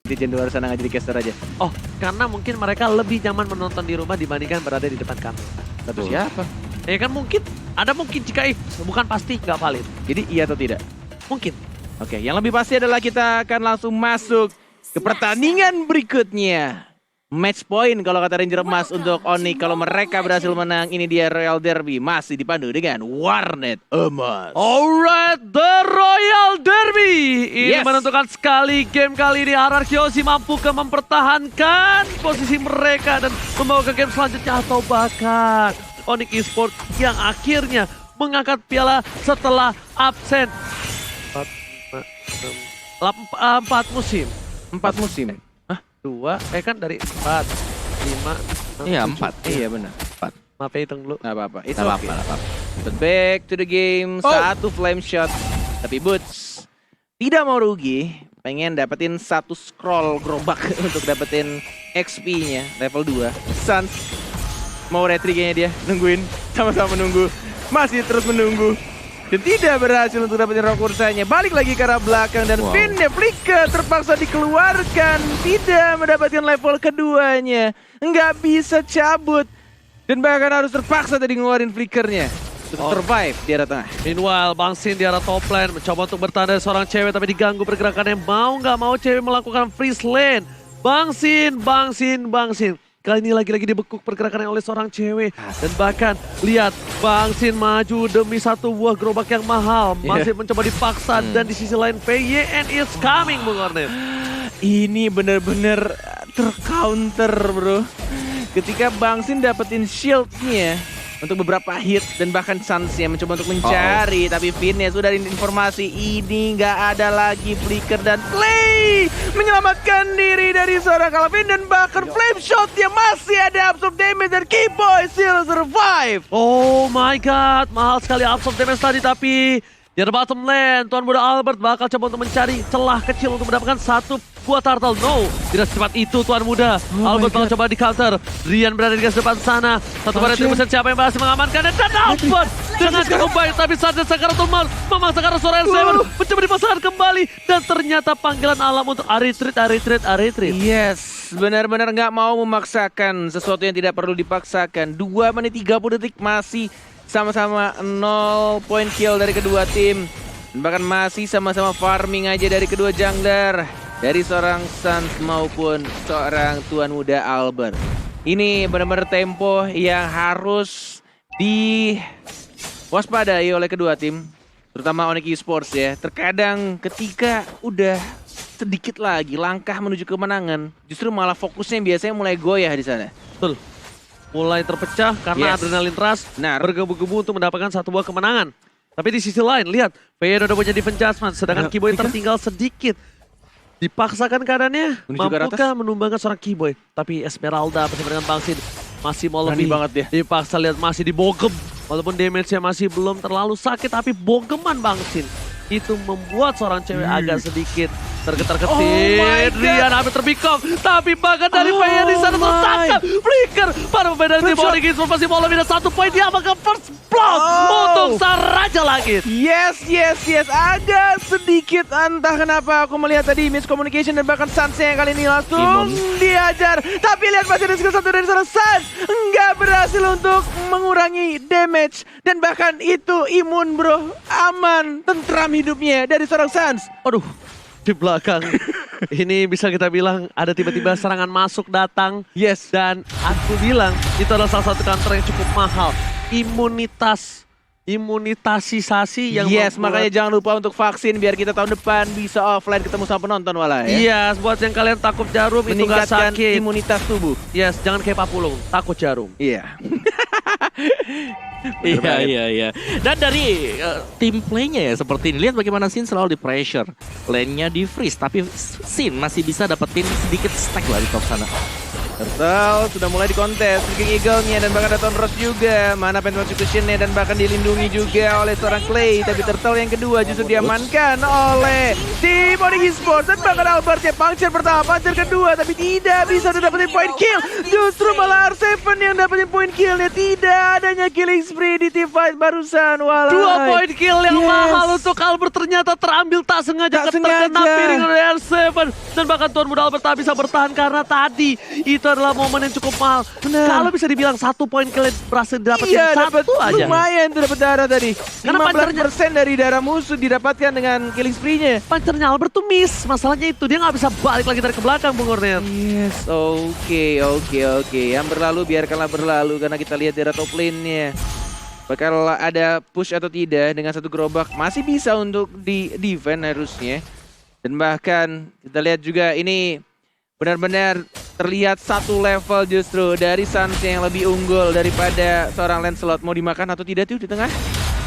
Di Gen luar sana nggak jadi caster aja. Oh, karena mungkin mereka lebih nyaman menonton di rumah dibandingkan berada di depan kamera. Satu siapa? Ya kan mungkin, ada mungkin jika bukan pasti nggak valid. Jadi iya atau tidak? Mungkin. Oke, yang lebih pasti adalah kita akan langsung masuk ke pertandingan berikutnya. Match point kalau kata Ranger Emas untuk Onyx. Kalau mereka berhasil menang, ini dia Royal Derby. Masih dipandu dengan Warnet Emas. Alright, the Royal Derby. Ini Yes. menentukan sekali game kali ini. Ararkyoshi mampu mempertahankan posisi mereka dan membawa ke game selanjutnya atau bahkan Onyx Esports yang akhirnya mengangkat piala setelah absen 4 musim. 4 musim. Dua, kan dari 4, 5, Iya, 4. Iya benar. Maaf ya, hitung dulu. Nggak apa-apa. It's Gak okay. apa-apa. But back to the game. Satu flame shot. Tapi Boots tidak mau rugi. Pengen dapetin satu scroll gerobak untuk dapetin XP-nya level 2. Suns mau retry kayaknya dia. Nungguin. Sama-sama menunggu. Masih terus menunggu. Dan tidak berhasil untuk dapetin rock ursanya. Balik lagi ke arah belakang dan pinnya Flicker terpaksa dikeluarkan. Tidak mendapatkan level keduanya. Nggak bisa cabut. Dan bahkan harus terpaksa tadi ngeluarin flickernya untuk survive di arah tengah. Meanwhile, Bang Sin di arah top lane mencoba untuk bertahan dari seorang cewek tapi diganggu pergerakannya. Mau nggak mau cewek melakukan freeze lane. Bang Sin. Kali ini lagi-lagi dibekuk pergerakannya oleh seorang cewek. Dan bahkan lihat Bang Sin maju demi satu buah gerobak yang mahal. Masih mencoba dipaksa dan di sisi lain PYN is coming Bung Ornit. Ini bener-bener tercounter bro. Ketika Bang Sin dapetin shieldnya untuk beberapa hit dan bahkan Suns-nya mencoba untuk mencari. Tapi Finnya sudah ada informasi ini nggak ada lagi flicker dan play menyelamatkan diri dari seorang Calvin dan bahkan flame shot yang masih ada absorb damage dan Keyboy still survive. Oh my god, mahal sekali absorb damage tadi tapi di bottom lane, Tuan Muda Albert bakal coba untuk mencari celah kecil untuk mendapatkan satu buah turtle. No, tidak secepat itu Tuan Muda. Albert bakal coba di counter. Rian berada di garis depan sana. Satu pada tribusan siapa yang berhasil mengamankannya. Dan Albert dengan cukup baik. Tapi saatnya Sakaratul Mal memaksa ke arah suara Enslaver. Mencoba dipasangkan kembali. Dan ternyata panggilan alam untuk Aritrit. Yes, benar-benar nggak mau memaksakan sesuatu yang tidak perlu dipaksakan. 2 menit 30 detik masih sama-sama 0 point kill dari kedua tim. Dan bahkan masih sama-sama farming aja dari kedua jungler. Dari seorang Suns maupun seorang Tuan Muda Albert. Ini benar-benar tempo yang harus diwaspadai oleh kedua tim. Terutama Onyx Esports ya. Terkadang ketika udah sedikit lagi langkah menuju kemenangan, justru malah fokusnya biasanya mulai goyah di sana. Betul. Mulai terpecah karena adrenalin rush bergebu-gebu untuk mendapatkan satu buah kemenangan. Tapi di sisi lain, lihat, PYN udah punya defense adjustment, sedangkan Keyboy tertinggal sedikit. Dipaksakan keadaannya, mampukah menumbangkan seorang Keyboy. Tapi Esmeralda bersama dengan Bang Sin masih mau lebih banget dia. Dipaksa, lihat masih dibogem. Walaupun damage-nya masih belum terlalu sakit, tapi bogeman Bang Sin. Itu membuat seorang cewek agak sedikit tergetar-getir. Rian hampir terbikong. Tapi bahkan dari PYN di sana tertangkap. Flicker para pemain dari tim Onyx Esports masih mau lebih dari 1 poin. Dia akan first blood untuk Sang Raja Langit. Yes. Agak sedikit entah kenapa aku melihat tadi miscommunication dan bahkan Suns yang kali ini langsung diajar. Tapi lihat masih ada skill satu dari seorang Suns. Nggak berhasil untuk mengurangi damage. Dan bahkan itu imun bro. Aman, tentram hidupnya dari seorang Suns. Aduh, di belakang. Ini bisa kita bilang ada tiba-tiba serangan masuk datang. Yes. Dan aku bilang itu adalah salah satu counter yang cukup mahal. Imunitasisasi yang makanya jangan lupa untuk vaksin biar kita tahun depan bisa offline ketemu sama penonton walah ya. Yes, buat yang kalian takut jarum itu gak Meningkatkan sakit. imunitas tubuh. Yes, jangan kayak Papulung, takut jarum. Iya. Iya. Dan dari tim playnya ya seperti ini. Lihat bagaimana Sin selalu di pressure. Lane-nya di freeze. Tapi Sin masih bisa dapetin sedikit stack lah di top sana. Turtle sudah mulai dikontes, King Eagle-nya dan bahkan ada Tonros juga. Mana Phantom Execution-nya dan bahkan dilindungi juga oleh seorang Clay. Tapi Turtle yang kedua justru diamankan oleh tim Onyx Esports dan bahkan Albert ya. Puncture pertama, puncture kedua, tapi tidak bisa dapetin point kill. Justru malah R7 yang dapetin point kill-nya. Tidak adanya killing spree di team fight barusan. Walau 2 point kill yang mahal untuk Albert ternyata terambil tak sengaja terkena piring oleh R7. Dan bahkan Tuan Muda Albert tak bisa bertahan karena tadi itu adalah momen yang cukup mahal. Kalau bisa dibilang 1 point kill berhasil didapetin dapat satu aja. lumayan tuh dapat darah tadi. Karena 15% dari darah musuh didapatkan dengan killing spree-nya. Pancernya Albert tuh miss. Masalahnya itu dia nggak bisa balik lagi dari ke belakang, Bung Cornet. Yes, oke. Yang berlalu biarkanlah berlalu karena kita lihat dari top lane-nya. Bakal ada push atau tidak dengan satu gerobak masih bisa untuk di defend harusnya. Dan bahkan kita lihat juga ini benar-benar terlihat satu level justru dari Suns yang lebih unggul daripada seorang Lancelot. Mau dimakan atau tidak tuh di tengah?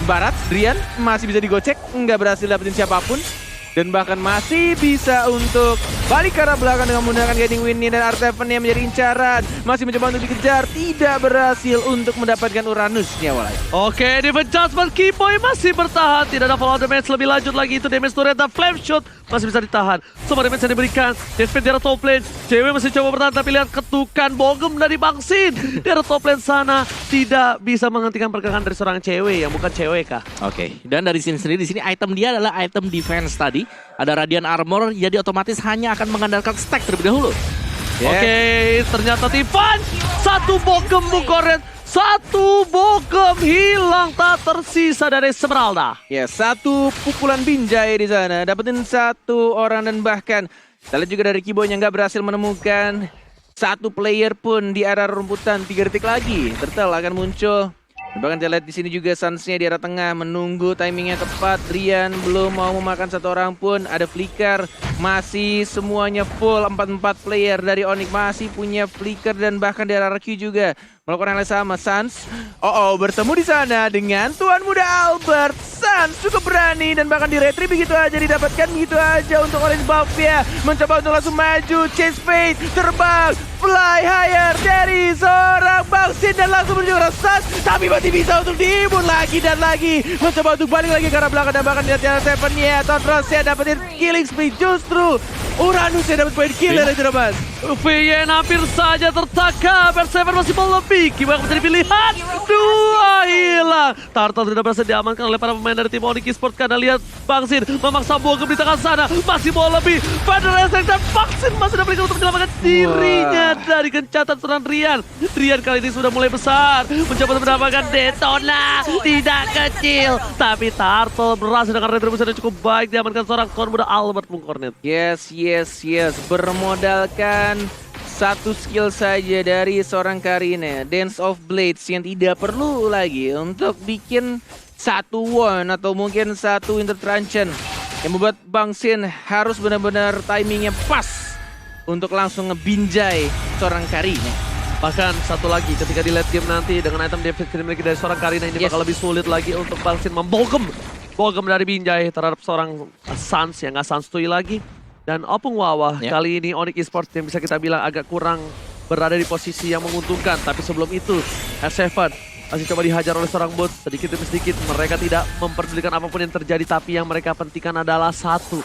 Barat, Drian masih bisa digocek, nggak berhasil dapetin siapapun. Dan bahkan masih bisa untuk balik ke arah belakang dengan menggunakan Guiding Wind dan R7 yang menjadi incaran. Masih mencoba untuk dikejar, tidak berhasil untuk mendapatkan Uranusnya walai. Oke, defense judgment Keyboy masih bertahan. Tidak ada follow damage lebih lanjut lagi. Itu damage turret dan flame shot masih bisa ditahan. Semua damage yang diberikan. Defense di arah top lane. Cewek masih coba bertahan tapi lihat ketukan bogem dari Bang Sin. Di arah top lane sana tidak bisa menghentikan pergerakan dari seorang cewek yang bukan cewek kah? Oke, dan dari sini sendiri di sini item dia adalah item defense tadi. Ada Radiant Armor, jadi otomatis hanya akan mengandalkan stack terlebih dahulu. Oke, ternyata Tivan. Satu bogem Bung Cornet. Satu bogem hilang tak tersisa dari Esmeralda. Ya, satu pukulan binjai di sana. Dapetin satu orang dan bahkan kita lihat juga dari Keyboy yang nggak berhasil menemukan satu player pun di arah rumputan. 3 detik lagi, Turtle akan muncul. Dan bahkan kita lihat di sini juga Suns-nya di arah tengah menunggu timingnya tepat. Rian belum mau memakan satu orang pun. Ada flicker, masih semuanya full 4-4 player dari Onyx masih punya flicker dan bahkan dari RQ juga melakukan hal yang sama. Suns, bertemu di sana dengan Tuan Muda Albert. Suns cukup berani dan bahkan di retry begitu aja didapatkan begitu aja untuk Orange Buff ya. Mencoba untuk langsung maju, chase fade, terbang, fly higher dari seorang Bang Sin dan langsung menuju ke Suns. Tapi masih bisa untuk diimun lagi dan lagi. Mencoba untuk balik lagi ke arah belakang dan bahkan di atas Seven-nya. Tonros ya dapetin killing spree justru. Uranus ya dapat poin kill dari Jerobas. VN hampir saja tertangkap. R7 masih lebih. Gimana menjadi pilihan? 2 hilang. Turtle tidak berhasil diamankan oleh para pemain dari tim Onyx Esports karena lihat Bang Sin memaksa bogem di tengah sana. Masih mau lebih. Federation dan Bang Sin masih dapat untuk menyelamatkan dirinya dari gencatan serangan Rian. Rian kali ini sudah mulai besar. Mencoba untuk mendapatkan Detona. Tidak kecil. Tapi Turtle berhasil dengan retribusi yang cukup baik. Diamankan seorang Tuan Muda Albert Bung Cornet. Yes. Bermodalkan satu skill saja dari seorang Karina, Dance of Blades yang tidak perlu lagi untuk bikin satu one atau mungkin satu intertransion yang membuat Bang Sin harus benar-benar timingnya pas untuk langsung ngebinjai seorang Karina. Bahkan satu lagi ketika di late game nanti dengan item defense yang dimiliki dari seorang Karina ini bakal lebih sulit lagi untuk Bang Sin membogem dari Binjai terhadap seorang Suns yang nggak santuy lagi. Dan Opung Wawa kali ini Onyx Esports yang bisa kita bilang agak kurang berada di posisi yang menguntungkan. Tapi sebelum itu R7 masih coba dihajar oleh seorang bot sedikit demi sedikit. Mereka tidak memperdulikan apapun yang terjadi, tapi yang mereka pentingkan adalah satu.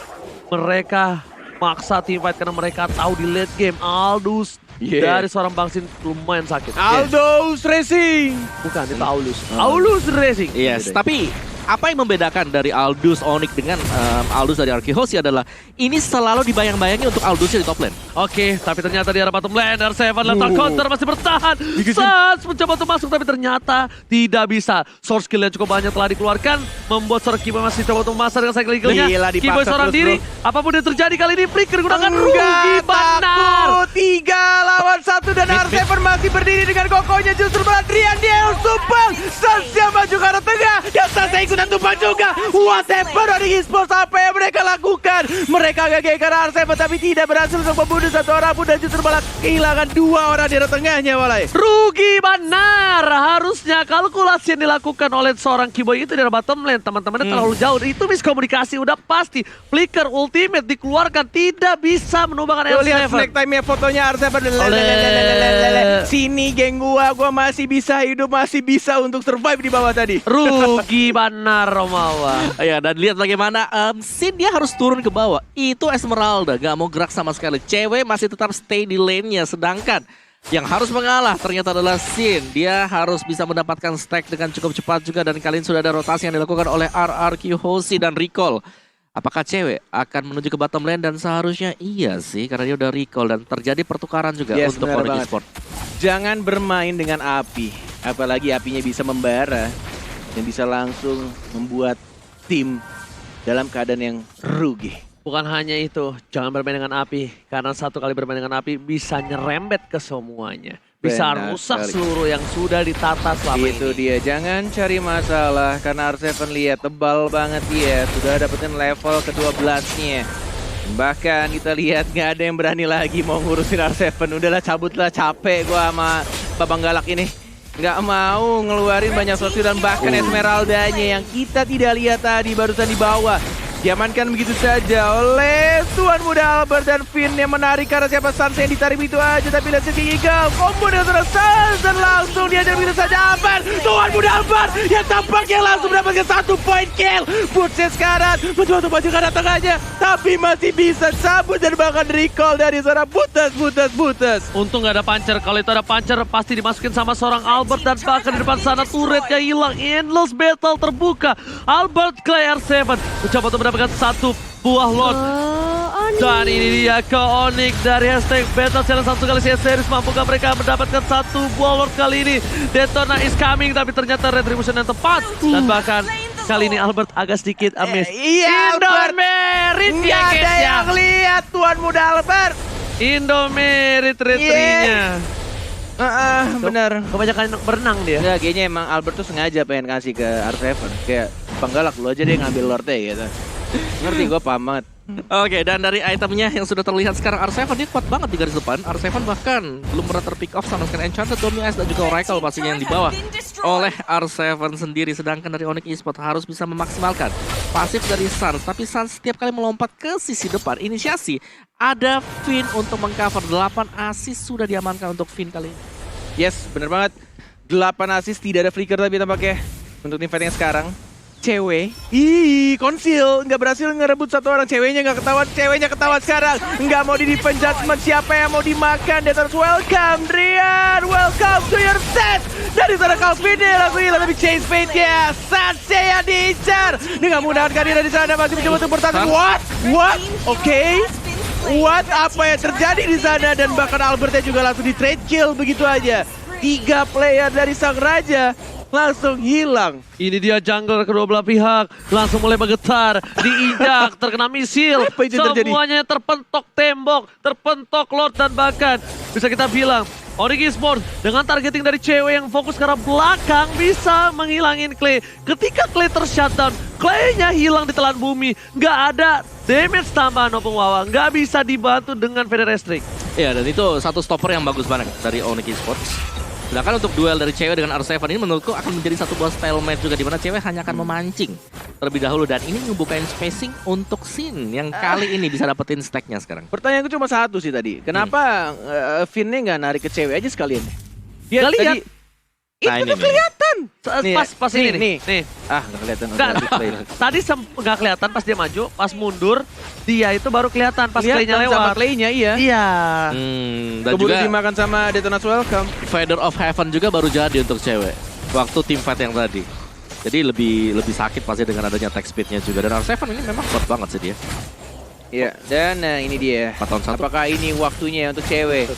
Mereka maksa teamfight karena mereka tahu di late game Aldous dari seorang Bang Sin lumayan sakit. Aldous Racing! Bukan, itu Aulus. Aulus Racing. Yes, tapi apa yang membedakan dari Aldous Onyx dengan Aldous dari Arkehosi adalah ini selalu dibayang-bayangi untuk Aldous di top lane. Oke, tapi ternyata di arah bottom lane R7 lempar counter masih bertahan. Suns mencoba untuk masuk tapi ternyata tidak bisa. Source skill yang cukup banyak telah dikeluarkan, membuat seorang Keyboy masih coba untuk masuk dengan cycle eagle-nya. Keyboy seorang diri, apapun yang terjadi kali ini Flicker gunakan rugi benar. 3 lawan 1 dan R7 masih berdiri dengan kokohnya justru Adrian dia sumpah. Suns yang maju ke arah tengah. Jaksa saya ikutan tumpah juga. Whatever dari esports, apa yang mereka lakukan? Mereka gagal karena R7 tapi tidak berhasil untuk membunuh satu orang pun dan justru malah kehilangan 2 orang di tengahnya, Walai. Rugi benar. Harusnya kalkulasi yang dilakukan oleh seorang Kiboy itu dari bottom lane. Teman-temannya terlalu jauh. Itu miskomunikasi udah pasti. Flicker ultimate dikeluarkan tidak bisa menumbangkan Tuh lihat L7. snack time-nya fotonya R7. Sini geng gua masih bisa hidup, masih bisa untuk survive di bawah tadi. Rugi benar Romawa. Ya, dan lihat bagaimana Sin dia harus turun ke bawah. Itu Esmeralda gak mau gerak sama sekali. Cewek masih tetap stay di lane-nya. Sedangkan yang harus mengalah ternyata adalah Sin. Dia harus bisa mendapatkan stack dengan cukup cepat juga. Dan kali ini sudah ada rotasi yang dilakukan oleh RRQ Hoshi dan Recall. Apakah cewek akan menuju ke bottom lane? Dan seharusnya iya sih, karena dia udah recall. Dan terjadi pertukaran juga untuk benar Onyx banget. Esports. Jangan bermain dengan api. Apalagi apinya bisa membara. Dan bisa langsung membuat tim dalam keadaan yang rugi. Bukan hanya itu, jangan bermain dengan api. Karena satu kali bermain dengan api bisa nyerembet ke semuanya. Bisa Benar rusak sekali. seluruh yang sudah ditata selama Itu ini. dia, jangan cari masalah karena R7 lihat tebal banget dia. Sudah dapetin level ke-12-nya. Bahkan kita lihat nggak ada yang berani lagi mau ngurusin R7. Udahlah cabutlah, capek gua sama Babang Galak ini. Nggak mau ngeluarin banyak sosial dan bahkan Esmeraldanya yang kita tidak lihat tadi barusan di bawah. Diamankan begitu saja oleh Tuan Muda Albert dan Finn yang menarik karena siapa Sans yang ditarik itu aja. Tapi lihat si Eagle combo dengan seorang Sans dan langsung diajar begitu saja Albert. Tuan Muda Albert yang tampaknya langsung mendapatkan 1 point kill. Butset sekarang mencoba untuk maju ke arah tengahnya tapi masih bisa cabut dan bahkan recall dari seorang Butas. Untung nggak ada puncher. Kalau itu ada puncher pasti dimasukin sama seorang Albert. Dan bahkan di depan sana turretnya hilang. Endless battle terbuka. Albert Clay R7 mencoba untuk mendapatkan 1 buah lot. Dan ini dia ke Onyx dari hashtag Battle Challenge 1 kali series. Mampukah mereka mendapatkan 1 buah lot kali ini? Daytona is coming tapi ternyata retribution yang tepat. Dan bahkan kali ini Albert agak sedikit miss. Iya Albert. Indomerit ya Nggak ada guys ya. yang lihat Tuan Muda Albert. Indomerit retrinya. Benar. Kebanyakan berenang dia. Enggak, kayaknya emang Albert tuh sengaja pengen kasih ke R7. Kayak Penggalak lu aja deh ngambil lordnya gitu. Ngerti, gue paham banget. Oke, dan dari itemnya yang sudah terlihat sekarang R7 dia kuat banget di garis depan. R7 bahkan belum pernah terpick off sama sekali Enchanted, Dominus dan juga Oracle pastinya yang di bawah oleh R7 sendiri. Sedangkan dari Onyx Esports harus bisa memaksimalkan pasif dari Sans. Tapi Sans setiap kali melompat ke sisi depan inisiasi ada Finn untuk mengcover. 8 assist sudah diamankan untuk Finn kali ini. Yes, bener banget. 8 assist, tidak ada flicker tapi tampaknya untuk tim fight yang sekarang. Cewek, konsil, nggak berhasil ngerebut 1 orang. Ceweknya ketahuan sekarang. Nggak mau di defend judgment, siapa yang mau dimakan? Dia terus welcome, Drian, welcome to your set. Dari sana Calvin langsung hilang tapi chase fate-nya. Satse yang diincar. Dengan menggunakan karirnya di sana masih mencoba untuk bertahan. What? Oke. What? Apa yang terjadi di sana? Dan bahkan Albertnya juga langsung di trade kill begitu aja. 3 player dari sang raja langsung hilang. Ini dia jungler kedua belah pihak. Langsung mulai bergetar. Diinjak, terkena misil. Apa itu terjadi? Semuanya terpentok tembok, terpentok lord dan bahkan bisa kita bilang Onyx Esports dengan targeting dari cewek yang fokus ke arah belakang bisa menghilangin Clay. Ketika Clay tershutdown, Clay-nya hilang di telan bumi. Nggak ada damage tambahan Opung Wawa. Nggak bisa dibantu dengan Feather Restrict. Ya, dan itu satu stopper yang bagus banget dari Onyx Esports. Sedangkan untuk duel dari cewek dengan R7 ini menurutku akan menjadi satu buah stalemate juga, di mana cewek hanya akan memancing terlebih dahulu. Dan ini ngebukain spacing untuk Sin yang kali ini bisa dapetin stacknya sekarang. Pertanyaanku cuma satu sih tadi. Kenapa Finn-nya nggak narik ke cewek aja sekalian? Dia Nggak lihat. tadi Nah, itu ini tuh nih. kelihatan. Nih, Pas ini nih. Ah, nggak kelihatan. Nggak, udah replay. tadi nggak kelihatan pas dia maju, pas mundur dia itu baru kelihatan pas Clay-nya Kelihatan sama lewat. Clay-nya, iya. Iya. Dan Keburu juga dimakan sama Detona's Welcome. Feather of Heaven juga baru jadi untuk cewek waktu team fight yang tadi. Jadi lebih sakit pasti dengan adanya attack speed-nya juga. Dan R7 ini memang kuat banget sih dia. Iya, dan ini dia. 4 tahun 1. Apakah ini waktunya untuk cewek?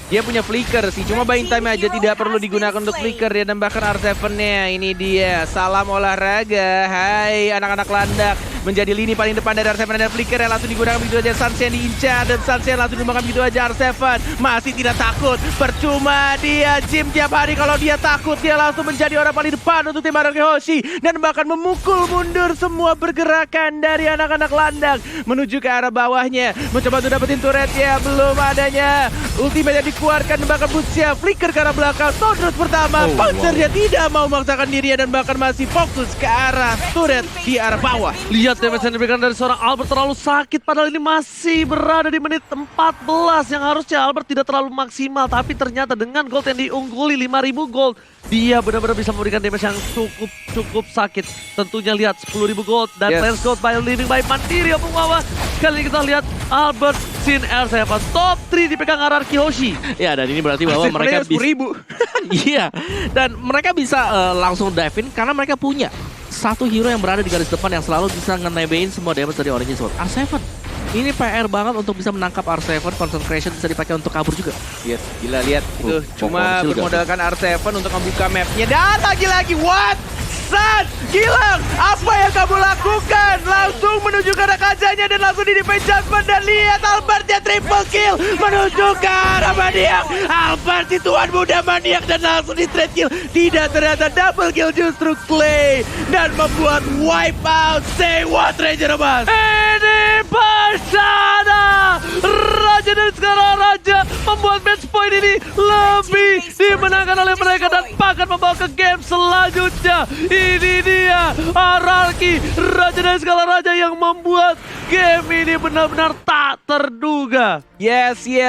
Dia punya flicker sih, cuma buying time aja, tidak perlu digunakan untuk flicker. Dia nambahkan R7-nya, ini dia. Salam olahraga, hai anak-anak landak. menjadi lini paling depan dari R7 dan Flicker yang langsung digunakan begitu aja. Sunshine diincar dan Sunshine langsung dimakan begitu aja. R7 masih tidak takut, percuma dia gym tiap hari. Kalau dia takut, dia langsung menjadi orang paling depan untuk tim Anarchy Hoshi dan bahkan memukul mundur semua pergerakan dari anak-anak landang menuju ke arah bawahnya, mencoba untuk dapetin turret ya, belum adanya ultimate yang dikeluarkan, bahkan Butsia Flicker ke arah belakang. Tondros pertama, Panzer dia tidak mau memaksakan dirinya dan bahkan masih fokus ke arah turret di arah bawah. Lihat damage yang diberikan dari seorang Albert terlalu sakit, padahal ini masih berada di menit 14 yang harusnya Albert tidak terlalu maksimal, tapi ternyata dengan gold yang diungguli 5.000 gold, dia benar-benar bisa memberikan damage yang cukup sakit. Tentunya lihat 10.000 gold dan Lance Gold by Living by Mandiri Opung Wawa. Kali ini kita lihat Albert, Sin, R7 top 3 dipegang Anarchy Hoshi. Ya, dan ini berarti bahwa mereka bisa 10.000. iya, dan mereka bisa langsung dive in karena mereka punya satu hero yang berada di garis depan yang selalu bisa nge-nebein semua damage dari Origin Sword. R7. Ini PR banget untuk bisa menangkap R7, concentration bisa dipakai untuk kabur juga. Yes, gila lihat itu cuma Pokoknya bermodalkan R7 untuk membuka mapnya dan lagi-lagi what? San, Gilang, apa yang kamu lakukan? Langsung menuju ke arah kajanya dan langsung di defense judgment dan lihat Albertnya triple kill menuju ke arah maniak. Albert si tuan muda maniak dan langsung di trade kill. Tidak, ternyata double kill justru Clay dan membuat wipe out. Say what, Ranger Abbas? Ini bersana Raja dan sekarang Raja membuat match point ini lebih dimenangkan oleh mereka dan bahkan membawa ke game selanjutnya. Ini dia Anarchy, Raja dan skala Raja yang membuat game ini benar-benar tak terduga. Yes, yes.